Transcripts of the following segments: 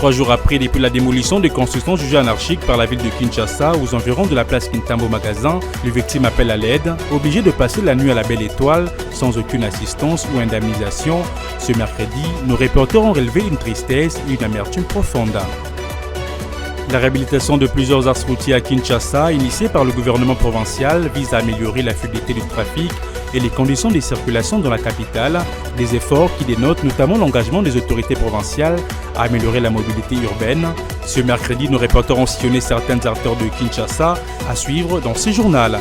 3 jours après, depuis la démolition des constructions jugées anarchiques par la ville de Kinshasa aux environs de la place Kintambo Magasin, les victimes appellent à l'aide, obligées de passer la nuit à la Belle Étoile sans aucune assistance ou indemnisation. Ce mercredi, nos reporters ont relevé une tristesse et une amertume profonde. La réhabilitation de plusieurs axes routiers à Kinshasa, initiée par le gouvernement provincial, vise à améliorer la fluidité du trafic et les conditions de circulation dans la capitale, des efforts qui dénotent notamment l'engagement des autorités provinciales à améliorer la mobilité urbaine. Ce mercredi, nos reporters ont sillonné certains acteurs de Kinshasa à suivre dans ce journal.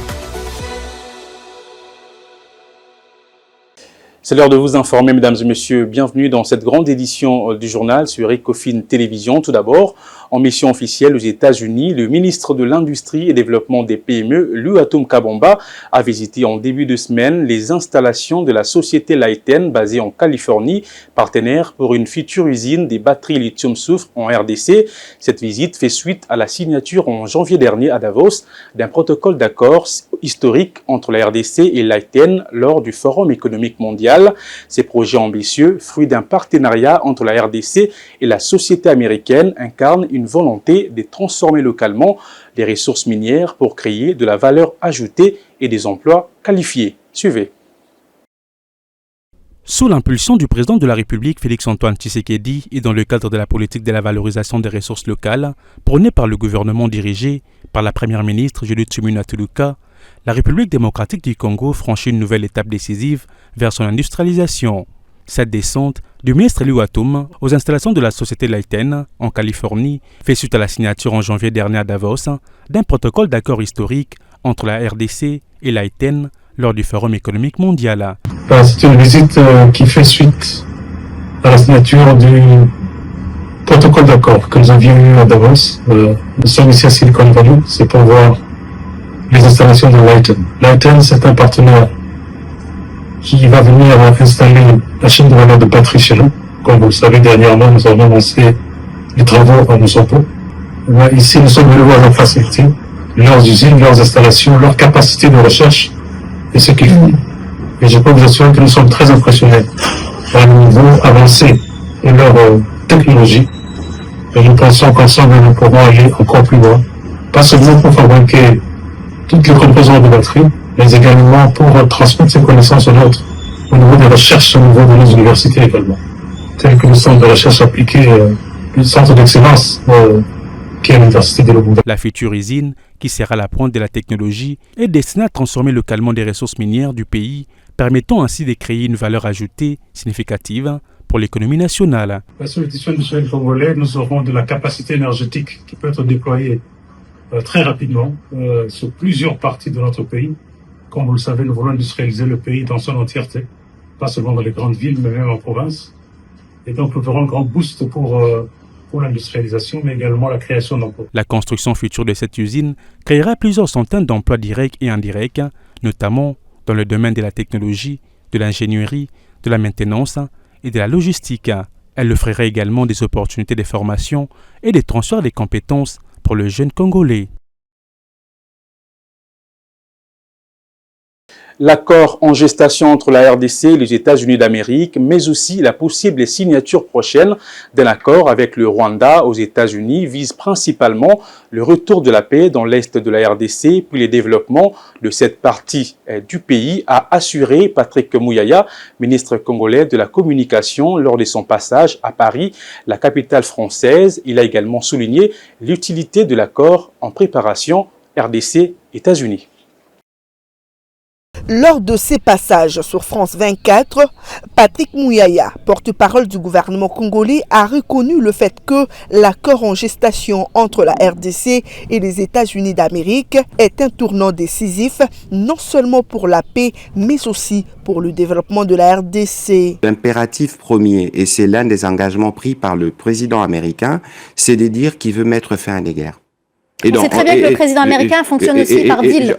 C'est l'heure de vous informer, mesdames et messieurs. Bienvenue dans cette grande édition du journal sur Ecofin Télévision. Tout d'abord, en mission officielle aux États-Unis, le ministre de l'Industrie et Développement des PME, Louatom Kabomba, a visité en début de semaine les installations de la société Lighten basée en Californie, partenaire pour une future usine des batteries lithium-soufre en RDC. Cette visite fait suite à la signature en janvier dernier à Davos d'un protocole d'accord historique entre la RDC et Lighten lors du Forum économique mondial. Ces projets ambitieux, fruits d'un partenariat entre la RDC et la société américaine, incarnent une volonté de transformer localement les ressources minières pour créer de la valeur ajoutée et des emplois qualifiés. Suivez. Sous l'impulsion du président de la République, Félix-Antoine Tshisekedi, et dans le cadre de la politique de la valorisation des ressources locales, prônée par le gouvernement dirigé par la première ministre Judith Suminwa Tuluka, la République démocratique du Congo franchit une nouvelle étape décisive vers son industrialisation. Cette descente du ministre Louatom aux installations de la société Lighten en Californie fait suite à la signature en janvier dernier à Davos d'un protocole d'accord historique entre la RDC et Lighten lors du Forum économique mondial. C'est une visite qui fait suite à la signature du protocole d'accord que nous avions eu à Davos. Nous sommes ici à Silicon Valley, c'est pour voir les installations de Lighten. Lighten, c'est un partenaire qui va venir installer la chaîne de valeur de batterie chez nous. Comme vous le savez, dernièrement, nous avons lancé les travaux à Moussopo. Ici, nous sommes venus voir leurs facilités, leurs usines, leurs installations, leur capacité de recherche et ce qu'ils font. Et je peux vous assurer que nous sommes très impressionnés par le niveau avancé et leur technologie. Et nous pensons qu'ensemble, nous pourrons aller encore plus loin. Pas seulement pour fabriquer toutes les composantes de batterie, mais également pour transmettre ces connaissances aux nôtres, au niveau des recherches, au niveau de nos universités également, tels que le centre de recherche appliquée, le centre d'excellence qui est l'université de Lubumbashi. La future usine, qui sera la pointe de la technologie, est destinée à transformer localement des ressources minières du pays, permettant ainsi de créer une valeur ajoutée significative pour l'économie nationale. Sur l'édition du sol congolais, nous aurons de la capacité énergétique qui peut être déployée très rapidement sur plusieurs parties de notre pays. Comme vous le savez, nous voulons industrialiser le pays dans son entièreté, pas seulement dans les grandes villes, mais même en province. Et donc, nous ferons un grand boost pour l'industrialisation, mais également la création d'emplois. La construction future de cette usine créera plusieurs centaines d'emplois directs et indirects, notamment dans le domaine de la technologie, de l'ingénierie, de la maintenance et de la logistique. Elle offrirait également des opportunités de formation et de transfert des compétences pour le jeune Congolais. L'accord en gestation entre la RDC et les États-Unis d'Amérique, mais aussi la possible signature prochaine d'un accord avec le Rwanda aux États-Unis vise principalement le retour de la paix dans l'est de la RDC, puis le développement de cette partie du pays, a assuré Patrick Muyaya, ministre congolais de la Communication, lors de son passage à Paris, la capitale française. Il a également souligné l'utilité de l'accord en préparation RDC-États-Unis. Lors de ses passages sur France 24, Patrick Muyaya, porte-parole du gouvernement congolais, a reconnu le fait que l'accord en gestation entre la RDC et les États-Unis d'Amérique est un tournant décisif, non seulement pour la paix, mais aussi pour le développement de la RDC. L'impératif premier, et c'est l'un des engagements pris par le président américain, c'est de dire qu'il veut mettre fin à des guerres. On sait très bien que le président américain fonctionne aussi par deal.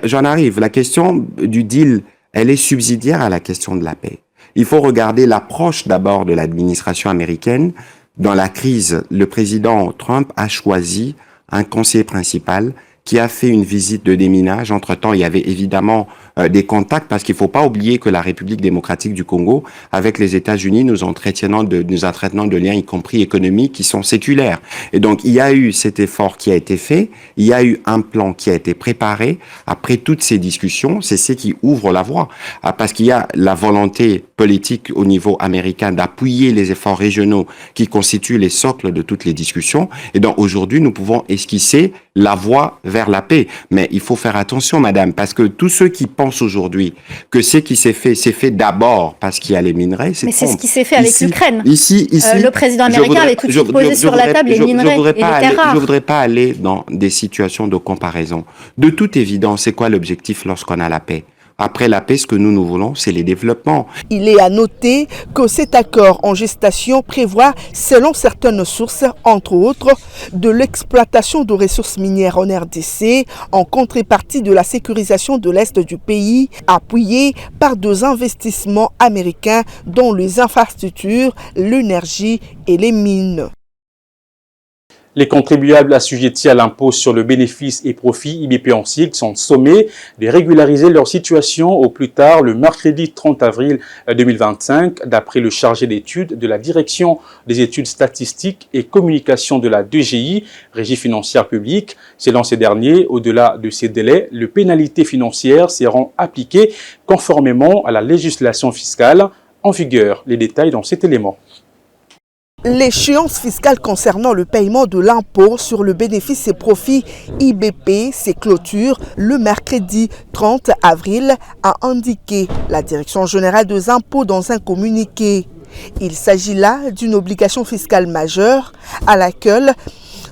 J'en arrive. La question du deal, elle est subsidiaire à la question de la paix. Il faut regarder l'approche d'abord de l'administration américaine. Dans la crise, le président Trump a choisi un conseiller principal qui a fait une visite de déminage. Entre-temps, il y avait évidemment des contacts, parce qu'il ne faut pas oublier que la République démocratique du Congo, avec les États-Unis, nous entretenons de liens, y compris économiques, qui sont séculaires. Et donc, il y a eu cet effort qui a été fait, il y a eu un plan qui a été préparé. Après toutes ces discussions, c'est ce qui ouvre la voie, parce qu'il y a la volonté politique au niveau américain d'appuyer les efforts régionaux qui constituent les socles de toutes les discussions. Et donc, aujourd'hui, nous pouvons esquisser la voie vers la paix. Mais il faut faire attention, madame, parce que tous ceux qui pensent aujourd'hui que ce qui s'est fait d'abord parce qu'il y a les minerais, c'est c'est ce qui s'est fait avec l'Ukraine. Ici, le président américain avait tout de suite posé sur la table les minerais et les terres rares. Je voudrais pas aller dans des situations de comparaison. De toute évidence, c'est quoi l'objectif lorsqu'on a la paix? Après la paix, ce que nous voulons, c'est les développements. Il est à noter que cet accord en gestation prévoit, selon certaines sources, entre autres, de l'exploitation de ressources minières en RDC, en contrepartie de la sécurisation de l'Est du pays, appuyée par des investissements américains dans les infrastructures, l'énergie et les mines. Les contribuables assujettis à l'impôt sur le bénéfice et profit IBP en sigle sont sommés de régulariser leur situation au plus tard le mercredi 30 avril 2025, d'après le chargé d'études de la Direction des études statistiques et communication de la DGI, Régie financière publique. Selon ces derniers, au-delà de ces délais, les pénalités financières seront appliquées conformément à la législation fiscale en vigueur. Les détails dans cet élément. L'échéance fiscale concernant le paiement de l'impôt sur le bénéfice et profit IBP s'est clôture le mercredi 30 avril, a indiqué la Direction générale des impôts dans un communiqué. Il s'agit là d'une obligation fiscale majeure à laquelle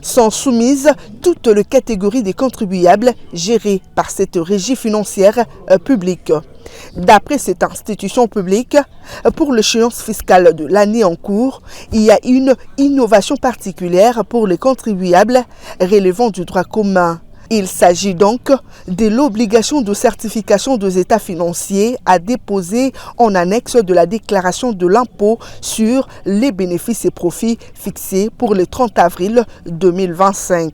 sont soumises toutes les catégories des contribuables gérées par cette régie financière publique. D'après cette institution publique, pour l'échéance fiscale de l'année en cours, il y a une innovation particulière pour les contribuables relevant du droit commun. Il s'agit donc de l'obligation de certification des états financiers à déposer en annexe de la déclaration de l'impôt sur les bénéfices et profits fixés pour le 30 avril 2025.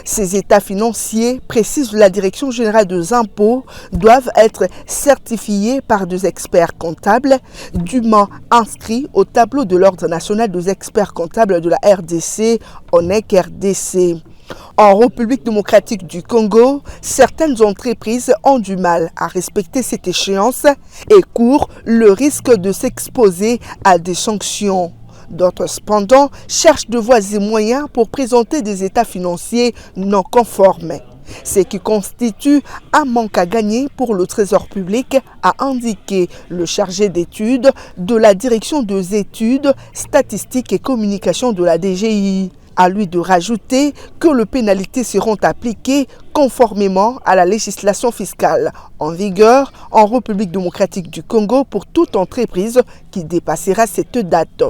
Ces états financiers, précise la Direction générale des impôts, doivent être certifiés par des experts comptables, dûment inscrits au tableau de l'Ordre national des experts comptables de la RDC, ONEC-RDC. En République démocratique du Congo, certaines entreprises ont du mal à respecter cette échéance et courent le risque de s'exposer à des sanctions. D'autres, cependant, cherchent de voies et moyens pour présenter des états financiers non conformes. Ce qui constitue un manque à gagner pour le Trésor public, a indiqué le chargé d'études de la Direction des études statistiques et communication de la DGI. À lui de rajouter que les pénalités seront appliquées conformément à la législation fiscale en vigueur en République démocratique du Congo pour toute entreprise qui dépassera cette date.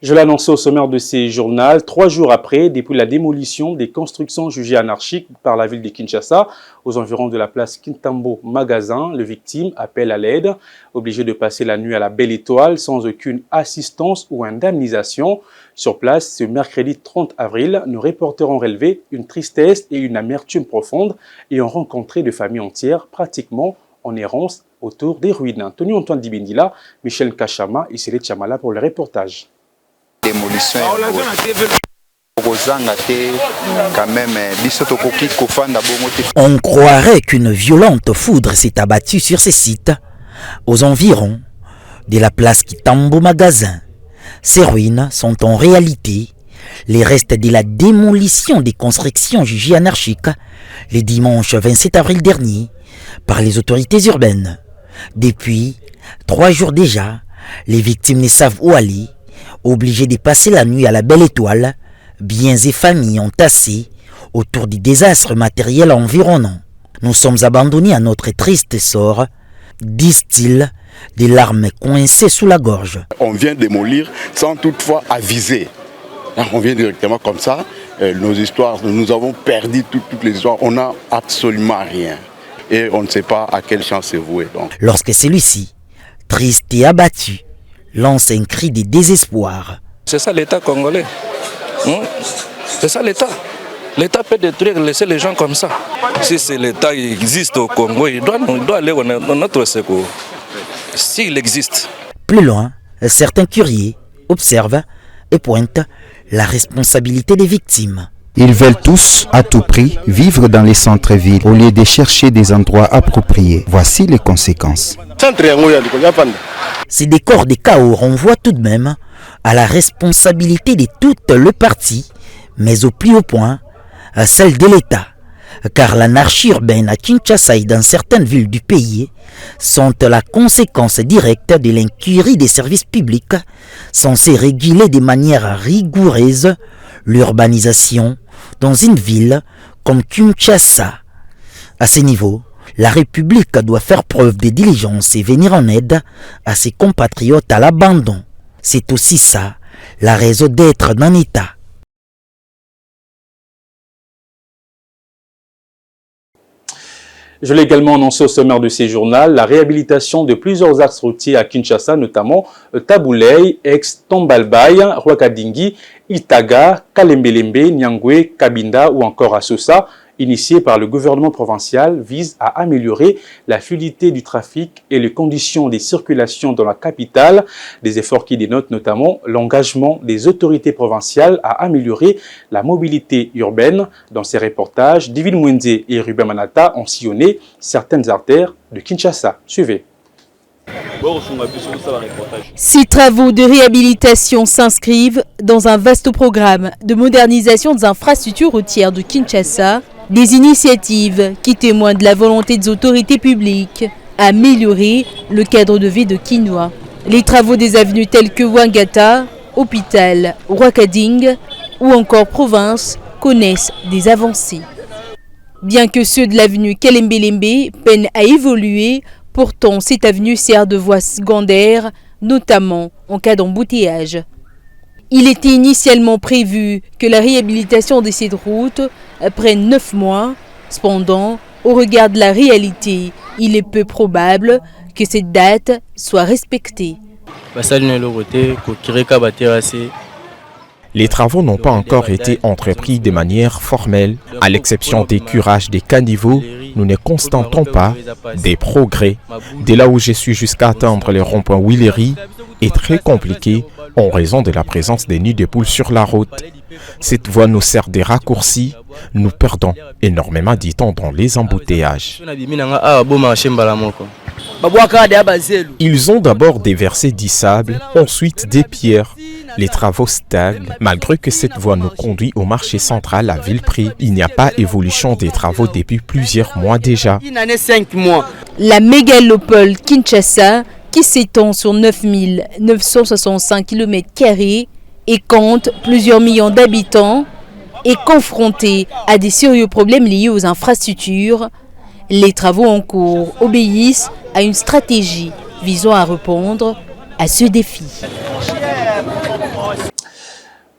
Je l'annonçais au sommaire de ces journaux, 3 jours après, depuis la démolition des constructions jugées anarchiques par la ville de Kinshasa, aux environs de la place Kintambo Magasin, les victimes appellent à l'aide, obligées de passer la nuit à la Belle Étoile sans aucune assistance ou indemnisation. Sur place, ce mercredi 30 avril, nos reporters ont relevé une tristesse et une amertume profonde et ont rencontré des familles entières pratiquement en errance autour des ruines. Tony Antoine Dibendila, Michel Kachama et Célé Chamala pour le reportage. Démolition on croirait qu'une violente foudre s'est abattue sur ces sites aux environs de la place Kintambo Magasin. Ces ruines sont en réalité les restes de la démolition des constructions jugées anarchiques le dimanche 27 avril dernier par les autorités urbaines. Depuis 3 jours déjà, les victimes ne savent où aller, obligés de passer la nuit à la Belle Étoile, biens et familles entassés autour des désastres matériels environnants. Nous sommes abandonnés à notre triste sort, disent-ils, des larmes coincées sous la gorge. On vient démolir sans toutefois aviser. On vient directement comme ça. Nos histoires, nous avons perdu toutes les histoires. On n'a absolument rien. Et on ne sait pas à quelle chance c'est voué. Donc. Lorsque celui-ci, triste et abattu, lance un cri de désespoir. C'est ça l'État congolais. C'est ça l'État. L'État peut détruire, laisser les gens comme ça. Si c'est l'État qui existe au Congo, il doit aller dans notre secours. S'il existe. Plus loin, certains curieux observent et pointent la responsabilité des victimes. Ils veulent tous, à tout prix, vivre dans les centres-villes au lieu de chercher des endroits appropriés. Voici les conséquences. Ces décors de chaos renvoient tout de même à la responsabilité de toutes les parties, mais au plus haut point, à celle de l'État. Car l'anarchie urbaine à Kinshasa et dans certaines villes du pays sont la conséquence directe de l'incurie des services publics censés réguler de manière rigoureuse l'urbanisation dans une ville comme Kinshasa. À ce niveau, la République doit faire preuve de diligence et venir en aide à ses compatriotes à l'abandon. C'est aussi ça, la raison d'être d'un État. Je l'ai également annoncé au sommaire de ces journaux, la réhabilitation de plusieurs axes routiers à Kinshasa, notamment Tabouley, Aix-Tombalbaye, Rwakadingi, Itaga, Kalembelembe, Nyangwe, Kabinda ou encore Asosa, initié par le gouvernement provincial, vise à améliorer la fluidité du trafic et les conditions de circulation dans la capitale, des efforts qui dénotent notamment l'engagement des autorités provinciales à améliorer la mobilité urbaine. Dans ces reportages, Divine Mwenze et Ruben Manata ont sillonné certaines artères de Kinshasa. Suivez. Ces travaux de réhabilitation s'inscrivent dans un vaste programme de modernisation des infrastructures routières de Kinshasa, des initiatives qui témoignent de la volonté des autorités publiques à améliorer le cadre de vie de Kinois. Les travaux des avenues telles que Wangata, Hôpital, Rwakading ou encore Province connaissent des avancées. Bien que ceux de l'avenue Kalembelembe peinent à évoluer, pourtant cette avenue sert de voie secondaire, notamment en cas d'embouteillage. Il était initialement prévu que la réhabilitation de cette route prenne 9 mois. Cependant, au regard de la réalité, il est peu probable que cette date soit respectée. Les travaux n'ont pas encore été entrepris de manière formelle. À l'exception des curages des caniveaux, nous ne constatons pas des progrès. De là où je suis jusqu'à atteindre le rond-point Willery est très compliqué en raison de la présence des nids de poules sur la route. Cette voie nous sert de raccourci. Nous perdons énormément de temps dans les embouteillages. Ils ont d'abord déversé du sable, ensuite des pierres. Les travaux stagnent, malgré que cette voie nous conduit au marché central à Villeprix. Il n'y a pas évolution des travaux depuis plusieurs mois déjà. La mégalopole Kinshasa, qui s'étend sur 9 965 km² et compte plusieurs millions d'habitants, est confrontée à des sérieux problèmes liés aux infrastructures. Les travaux en cours obéissent à une stratégie visant à répondre à ce défi.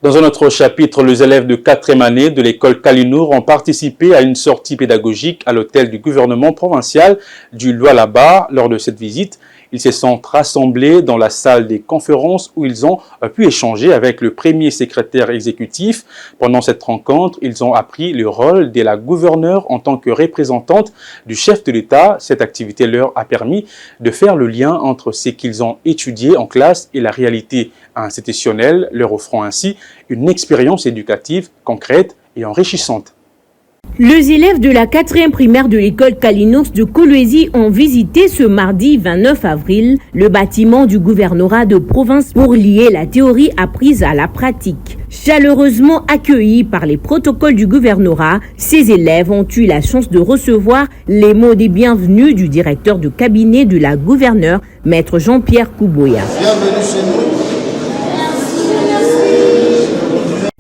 Dans un autre chapitre, les élèves de 4e année de l'école Kalinour ont participé à une sortie pédagogique à l'hôtel du gouvernement provincial du Lualaba. Lors de cette visite, ils se sont rassemblés dans la salle des conférences où ils ont pu échanger avec le premier secrétaire exécutif. Pendant cette rencontre, ils ont appris le rôle de la gouverneure en tant que représentante du chef de l'État. Cette activité leur a permis de faire le lien entre ce qu'ils ont étudié en classe et la réalité institutionnelle, leur offrant ainsi une expérience éducative concrète et enrichissante. Les élèves de la 4e primaire de l'école Kalinours de Kolwezi ont visité ce mardi 29 avril le bâtiment du gouvernorat de province pour lier la théorie apprise à la pratique. Chaleureusement accueillis par les protocoles du gouvernorat, ces élèves ont eu la chance de recevoir les mots des bienvenus du directeur de cabinet de la gouverneure, maître Jean-Pierre Kouboya. Bienvenue chez nous.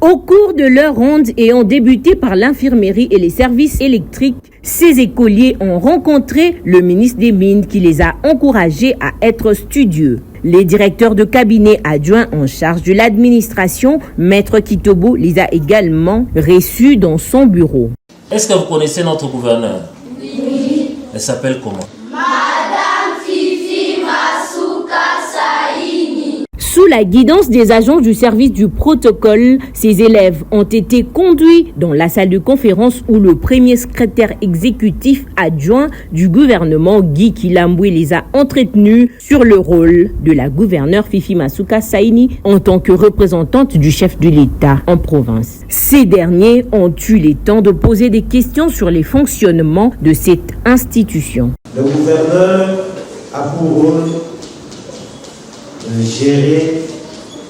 Au cours de leur ronde ayant débuté par l'infirmerie et les services électriques, ces écoliers ont rencontré le ministre des Mines qui les a encouragés à être studieux. Les directeurs de cabinet adjoints en charge de l'administration, maître Kitobo, les a également reçus dans son bureau. Est-ce que vous connaissez notre gouverneur? Oui. Elle s'appelle comment? Madame Fifi Masuka Saini. Sous la guidance des agents du service du protocole, ces élèves ont été conduits dans la salle de conférence où le premier secrétaire exécutif adjoint du gouvernement, Guy Kilambwe, les a entretenus sur le rôle de la gouverneure Fifi Masuka Saini en tant que représentante du chef de l'État en province. Ces derniers ont eu le temps de poser des questions sur les fonctionnements de cette institution. Le gouverneur a pour rôle de gérer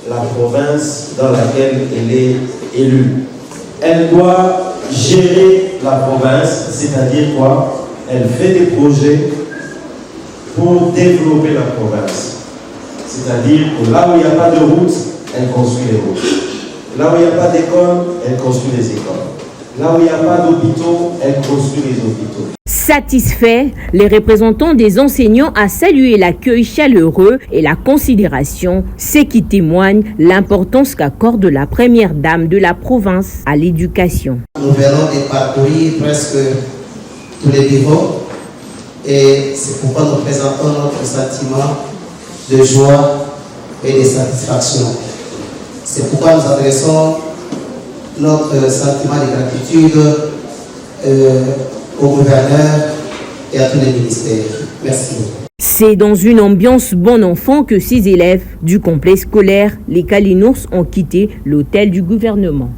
la province dans laquelle elle est élue. Elle doit gérer la province, c'est-à-dire quoi? Elle fait des projets pour développer la province. C'est-à-dire que là où il n'y a pas de route, elle construit les routes. Là où il n'y a pas d'école, elle construit les écoles. Là où il n'y a pas d'hôpitaux, elle construit les hôpitaux. Satisfaits, les représentants des enseignants a salué l'accueil chaleureux et la considération, ce qui témoigne l'importance qu'accorde la première dame de la province à l'éducation. Nous venons de parcourir presque tous les niveaux et c'est pourquoi nous présentons notre sentiment de joie et de satisfaction. C'est pourquoi nous adressons notre sentiment de gratitude au gouverneur et à tous les ministères. Merci. C'est dans une ambiance bon enfant que ces élèves du complexe scolaire, les Kalinours, ont quitté l'hôtel du gouvernement.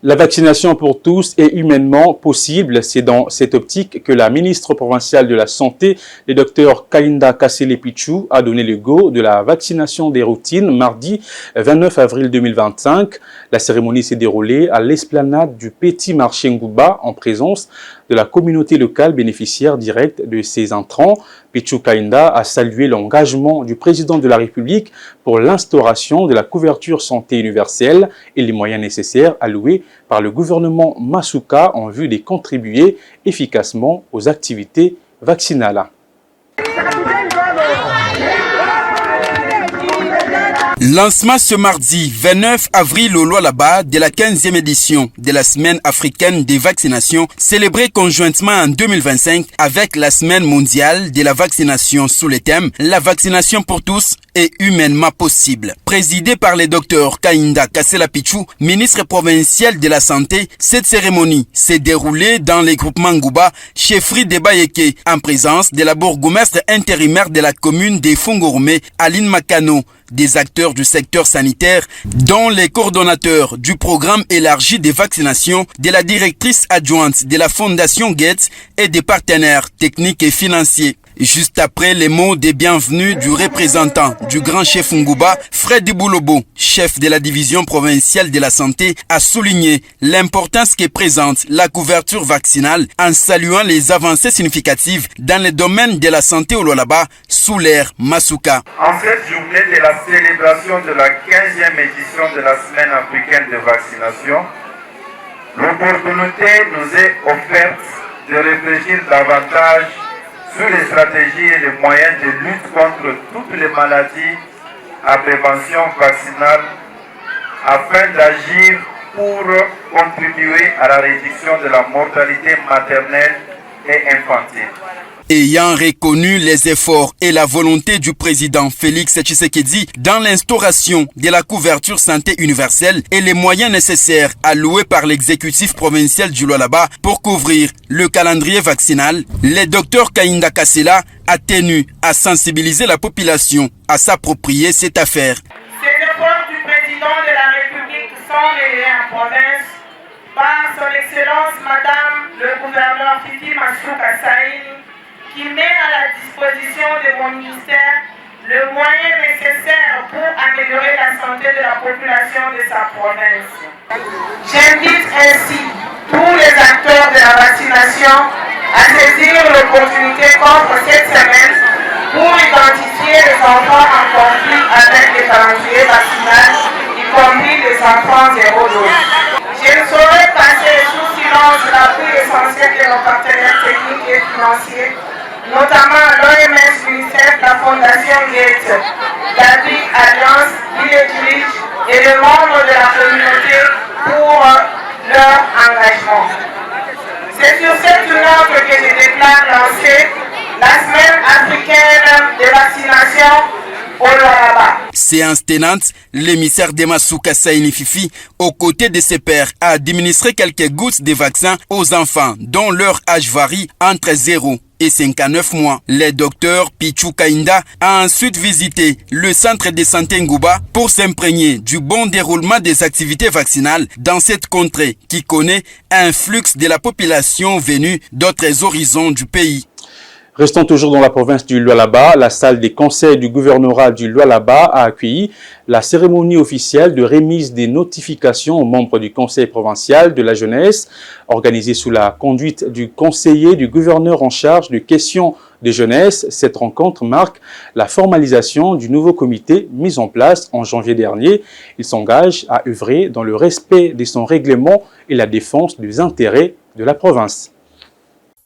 La vaccination pour tous est humainement possible. C'est dans cette optique que la ministre provinciale de la Santé, le Dr Kainda Kasele-Pichou, a donné le go de la vaccination des routines mardi 29 avril 2025. La cérémonie s'est déroulée à l'esplanade du Petit Marché Ngouba en présence de la communauté locale bénéficiaire directe de ces intrants. Pichou Kainda a salué l'engagement du président de la République pour l'instauration de la couverture santé universelle et les moyens nécessaires alloués par le gouvernement Masuka en vue de contribuer efficacement aux activités vaccinales. Lancement ce mardi 29 avril au Lualaba de la 15e édition de la Semaine africaine des vaccinations, célébrée conjointement en 2025 avec la Semaine mondiale de la vaccination sous le thème « La vaccination pour tous est humainement possible ». Présidée par le Dr Kainda Kasele-Pichou, ministre provincial de la Santé, cette cérémonie s'est déroulée dans les groupements Ngouba, chefferie de Bayeke, en présence de la bourgmestre intérimaire de la commune des Fungorme, Aline Makano, des acteurs du secteur sanitaire, dont les coordonnateurs du programme élargi des vaccinations, de la directrice adjointe de la Fondation Gates et des partenaires techniques et financiers. Juste après les mots de bienvenue du représentant du grand chef Ngouba, Fred Boulobo, chef de la division provinciale de la santé, a souligné l'importance que présente la couverture vaccinale en saluant les avancées significatives dans le domaine de la santé au Lualaba sous l'ère Masuka. En cette journée de la célébration de la 15e édition de la Semaine africaine de vaccination, l'opportunité nous est offerte de réfléchir davantage sur les stratégies et les moyens de lutte contre toutes les maladies à prévention vaccinale afin d'agir pour contribuer à la réduction de la mortalité maternelle et infantile. Ayant reconnu les efforts et la volonté du président Félix Tshisekedi dans l'instauration de la couverture santé universelle et les moyens nécessaires alloués par l'exécutif provincial du Lualaba pour couvrir le calendrier vaccinal, le docteur Kainda Kasela a tenu à sensibiliser la population à s'approprier cette affaire. Ces efforts du président de la République sont menés en province par son Excellence Madame le gouverneur Fifi Masuka Saini, qui met à la disposition de mon ministère le moyen nécessaire pour améliorer la santé de la population de sa province. J'invite ainsi tous les acteurs de la vaccination à saisir l'opportunité qu'offre cette semaine pour identifier les enfants en conflit avec les calendriers vaccinaux, y compris les enfants 0 dose. Je ne saurais passer sous silence l'appui essentiel de nos partenaires techniques et financiers, notamment l'OMS, l'UNICEF, la Fondation Gates, la Big Alliance, Village et les membres de la communauté pour leur engagement. C'est sur cette note que je déclare lancer la Semaine africaine de vaccination Séance tenante, l'émissaire d'Emasuka Saini Fifi, aux côtés de ses pairs, a administré quelques gouttes de vaccins aux enfants dont leur âge varie entre 0 et 59 mois. Le docteur Pichu Kainda a ensuite visité le centre de santé Ngouba pour s'imprégner du bon déroulement des activités vaccinales dans cette contrée qui connaît un flux de la population venue d'autres horizons du pays. Restons toujours dans la province du Lualaba. La salle des conseils du gouvernorat du Lualaba a accueilli la cérémonie officielle de remise des notifications aux membres du conseil provincial de la jeunesse, organisée sous la conduite du conseiller du gouverneur en charge de questions de jeunesse. Cette rencontre marque la formalisation du nouveau comité mis en place en janvier dernier. Il s'engage à œuvrer dans le respect de son règlement et la défense des intérêts de la province.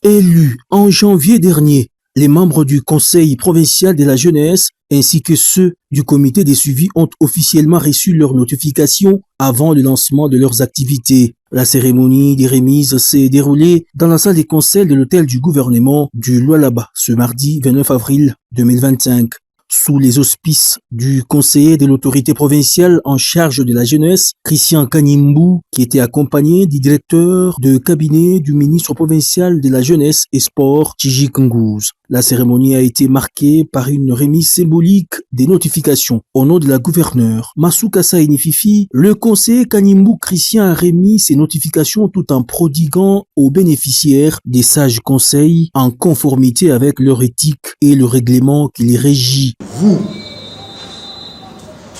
Élus en janvier dernier, les membres du Conseil provincial de la jeunesse ainsi que ceux du comité de suivi ont officiellement reçu leur notification avant le lancement de leurs activités. La cérémonie des remises s'est déroulée dans la salle des conseils de l'hôtel du gouvernement du Lualaba ce mardi 29 avril 2025. Sous les auspices du conseiller de l'autorité provinciale en charge de la jeunesse, Christian Kanimbu, qui était accompagné du directeur de cabinet du ministre provincial de la jeunesse et sport, Tiji Kunguz. La cérémonie a été marquée par une remise symbolique des notifications. Au nom de la gouverneure Masuka Saini Fifi, le conseiller Kanimbu Christian a remis ces notifications tout en prodiguant aux bénéficiaires des sages conseils en conformité avec leur éthique et le règlement qui les régit. Vous,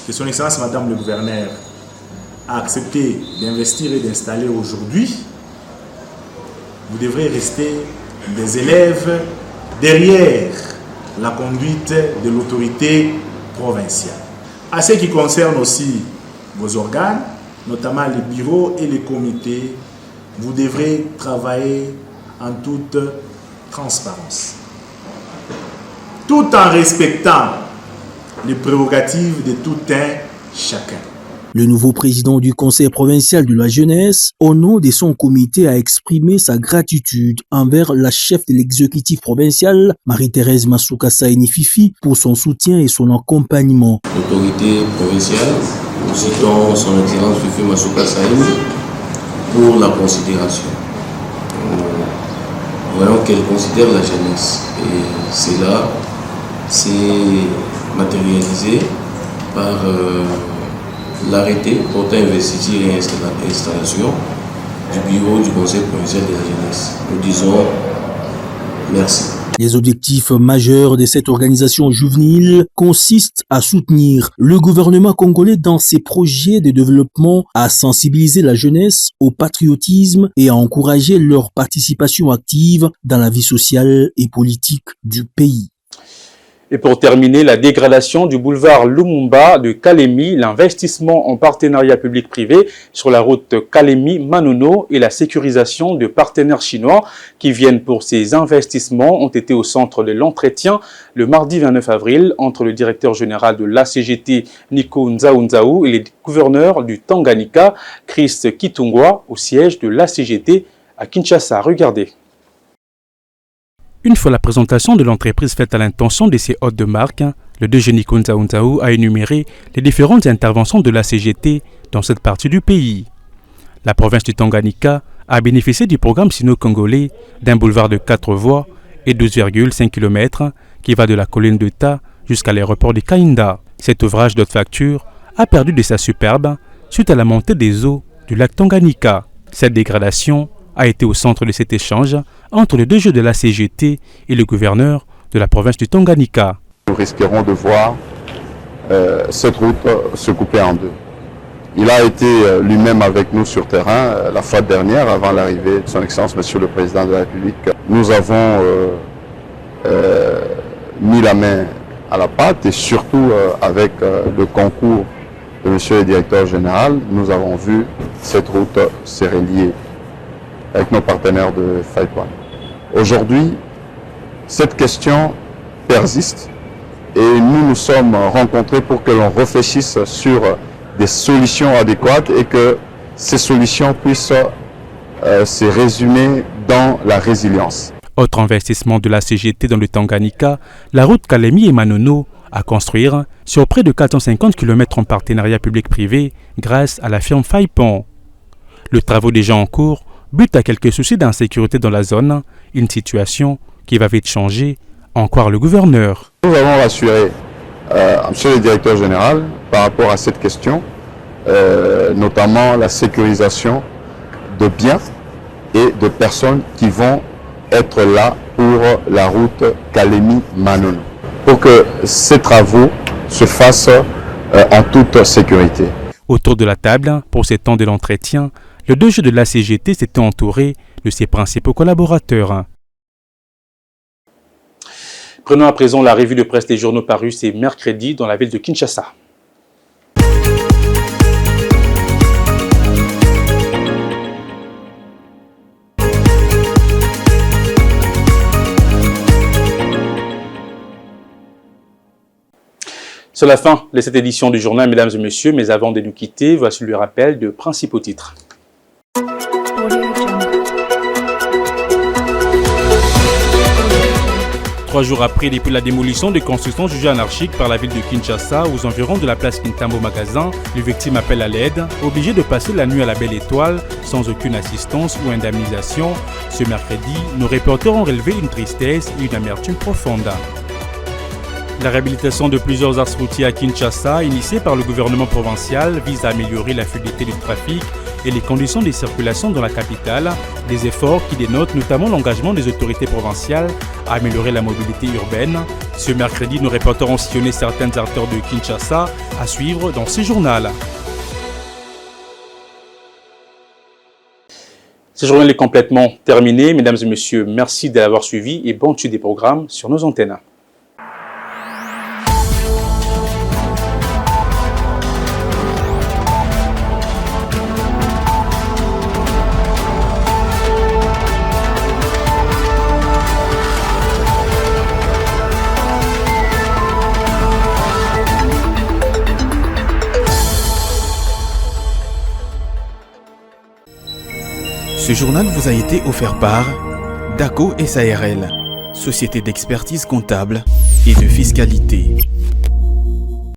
que son Excellence Madame le Gouverneur a accepté d'investir et d'installer aujourd'hui, vous devrez rester des élèves derrière la conduite de l'autorité provinciale. À ce qui concerne aussi vos organes, notamment les bureaux et les comités, vous devrez travailler en toute transparence, tout en respectant les prérogatives de tout un chacun. Le nouveau président du conseil provincial de la jeunesse, au nom de son comité, a exprimé sa gratitude envers la chef de l'exécutif provincial, Marie-Thérèse Masuka Saini Fifi, pour son soutien et son accompagnement. L'autorité provinciale, nous citons son Excellence Fifi Masuka Saini pour la considération. Voyons qu'elle considère la jeunesse. Et cela s'est matérialisé par l'arrêté portant investiture et installation du bureau du Conseil provincial de la jeunesse. Nous disons merci. Les objectifs majeurs de cette organisation juvénile consistent à soutenir le gouvernement congolais dans ses projets de développement, à sensibiliser la jeunesse au patriotisme et à encourager leur participation active dans la vie sociale et politique du pays. Et pour terminer, la dégradation du boulevard Lumumba de Kalemi, l'investissement en partenariat public-privé sur la route Kalemi-Manono et la sécurisation de partenaires chinois qui viennent pour ces investissements ont été au centre de l'entretien le mardi 29 avril entre le directeur général de l'ACGT Nico Nzaou et le gouverneur du Tanganyika Chris Kitungwa au siège de l'ACGT à Kinshasa. Regardez. Une fois la présentation de l'entreprise faite à l'intention de ses hôtes de marque, le DG Nico Nzaou a énuméré les différentes interventions de la CGT dans cette partie du pays. La province du Tanganyika a bénéficié du programme sino-congolais d'un boulevard de 4 voies et 12,5 km qui va de la colline de Ta jusqu'à l'aéroport de Kainda. Cet ouvrage d'haute facture a perdu de sa superbe suite à la montée des eaux du lac Tanganyika. Cette dégradation a été au centre de cet échange entre les deux jeux de la CGT et le gouverneur de la province du Tanganyika. Nous risquerons de voir cette route se couper en deux. Il a été lui-même avec nous sur terrain la fois dernière, avant l'arrivée de son Excellence Monsieur le Président de la République. Nous avons mis la main à la pâte et surtout avec le concours de Monsieur le Directeur Général, nous avons vu cette route se relier avec nos partenaires de Faïtouane. Aujourd'hui, cette question persiste et nous nous sommes rencontrés pour que l'on réfléchisse sur des solutions adéquates et que ces solutions puissent se résumer dans la résilience. Autre investissement de la CGT dans le Tanganyika, la route Kalemi et Manono à construire sur près de 450 km en partenariat public-privé grâce à la firme Faipon. Le travaux déjà en cours butent à quelques soucis d'insécurité dans la zone, une situation qui va vite changer, en croire le gouverneur. Nous avons rassuré monsieur le directeur général par rapport à cette question, notamment la sécurisation de biens et de personnes qui vont être là pour la route Kalemi-Manono, pour que ces travaux se fassent en toute sécurité. Autour de la table, pour ces temps de l'entretien, le DG de la CGT s'était entouré de ses principaux collaborateurs. Prenons à présent la revue de presse des journaux parus ce mercredi dans la ville de Kinshasa. C'est la fin de cette édition du journal, mesdames et messieurs, mais avant de nous quitter, voici le rappel de principaux titres. Trois jours après, depuis la démolition des constructions jugées anarchiques par la ville de Kinshasa aux environs de la place Kintambo Magasin, les victimes appellent à l'aide, obligées de passer la nuit à la Belle Étoile sans aucune assistance ou indemnisation. Ce mercredi, nos reporters ont relevé une tristesse et une amertume profonde. La réhabilitation de plusieurs axes routiers à Kinshasa, initiée par le gouvernement provincial, vise à améliorer la fluidité du trafic et les conditions de circulation dans la capitale, des efforts qui dénotent notamment l'engagement des autorités provinciales à améliorer la mobilité urbaine. Ce mercredi, nos reporters ont sillonné certains acteurs de Kinshasa à suivre dans ce journal. Ce journal est complètement terminé. Mesdames et messieurs, merci d'avoir suivi et bon suite des programmes sur nos antennes. Ce journal vous a été offert par DACO SARL, société d'expertise comptable et de fiscalité.